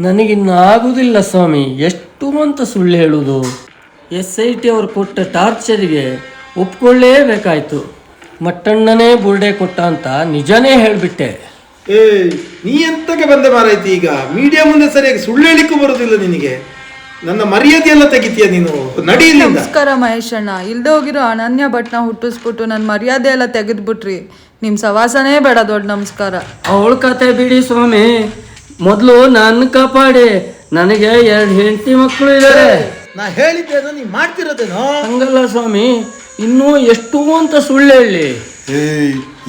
ನನಗಿನ್ನು ಆಗುವುದಿಲ್ಲ ಸ್ವಾಮಿ, ಎಷ್ಟು ಅಂತ ಸುಳ್ಳು ಹೇಳುವುದು. SIT ಅವರು ಕೊಟ್ಟ ಟಾರ್ಚರಿಗೆ ಒಪ್ಕೊಳ್ಳೇಬೇಕಾಯ್ತು. ಮಟ್ಟಣ್ಣನೇ ಬುರ್ಡೆ ಕೊಟ್ಟ ಅಂತ ನಿಜನೇ ಹೇಳಿಬಿಟ್ಟೆ. ನೀ ಎಂತಕ್ಕೆ ಬಂದೆ ಮಾರಾಯ್ತಿ? ಈಗ ಮೀಡಿಯಾ ಮುಂದೆ ಸರಿಯಾಗಿ ಸುಳ್ಳು ಹೇಳಿಕ್ಕೂ ಬರೋದಿಲ್ಲ ನಿನಗೆ. ನನ್ನ ಮರ್ಯಾದೆ ಎಲ್ಲ ತೆಗಿತೀಯ ನೀನು, ನಡೀಲಿಲ್ಲ. ನಮಸ್ಕಾರ ಮಹೇಶ್ ಅಣ್ಣ. ಇಲ್ದೆ ಹೋಗಿರೋ ಅನನ್ಯ ಭಟ್ನ ಹುಟ್ಟಿಸ್ಬಿಟ್ಟು ನನ್ನ ಮರ್ಯಾದೆ ಎಲ್ಲ ತೆಗೆದ್ಬಿಟ್ರಿ. ನಿಮ್ಮ ಸವಾಸನೇ ಬೇಡ. ದೊಡ್ಡ ನಮಸ್ಕಾರ. ಅವಳ ಕತೆ ಬಿಡಿ ಸ್ವಾಮಿ, ಮೊದಲು ನನ್ನ ಕಾಪಾಡಿ. ನನಗೆ 2 ಹೆಂಡತಿ ಮಕ್ಕಳು ಇದ್ದಾರೆ. ನಾ ಹೇಳಿದ್ದೇನೋ ನೀ ಮಾಡ್ತಿರೋದೇನೋ? ಹಂಗಲ್ಲ ಸ್ವಾಮಿ, ಇನ್ನೂ ಎಷ್ಟು ಅಂತ ಸುಳ್ಳು ಹೇಳಿ.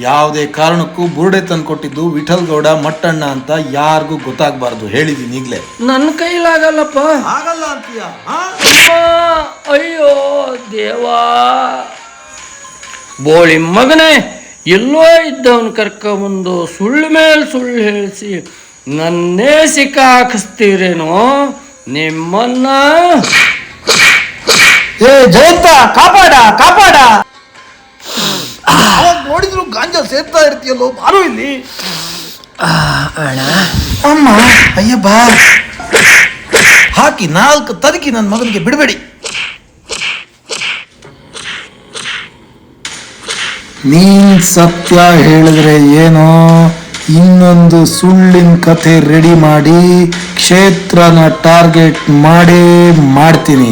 ಯಾವುದೇ ಕಾರಣಕ್ಕೂ ಬುರುಡೆ ತಂದು ಕೊಟ್ಟಿದ್ದು ವಿಠಲ್ ಗೌಡ ಮಟ್ಟಣ್ಣ ಅಂತ ಯಾರಿಗೂ ಗೊತ್ತಾಗಬಾರ್ದು, ಹೇಳಿದ್ದೀನಿ ಈಗಲೇ. ನನ್ನ ಕೈಲಾಗಲ್ಲಪ್ಪ. ಆಗಲ್ಲ ಅಂತೀಯ? ಅಯ್ಯೋ ದೇವಾ, ಬೋಳಿ ಮಗನೇ, ಎಲ್ಲೋ ಇದ್ದವನ್ ಕರ್ಕೊಂಬಂದು ಸುಳ್ಳು ಮೇಲೆ ಸುಳ್ಳು ಹೇಳಿಸಿ ನನ್ನೇ ಸಿಕ್ಕ ಹಾಕಿಸ್ತೀರೇನೋ ನಿಮ್ಮನ್ನ. ಜಯಂತ, ಕಾಪಾಡ ಕಾಪಾಡ. ನೋಡಿದ್ರು ಗಾಂಜಾ ಸೇರ್ತಾ ಇರ್ತೀಯಲ್ಲೋ, ಬಾರು ಇಲ್ಲಿ. ಅಮ್ಮ ಅಯ್ಯ ಬಾ, ಹಾಕಿ 4 ತದಕಿ ನನ್ನ ಮಗನಿಗೆ ಬಿಡಬೇಡಿ. ನೀನ್ ಸತ್ಯ ಹೇಳಿದ್ರೆ ಏನೋ, ಇನ್ನೊಂದು ಸುಳ್ಳಿನ ಕಥೆ ರೆಡಿ ಮಾಡಿ ಕ್ಷೇತ್ರನ ಟಾರ್ಗೆಟ್ ಮಾಡೇ ಮಾಡ್ತೀನಿ.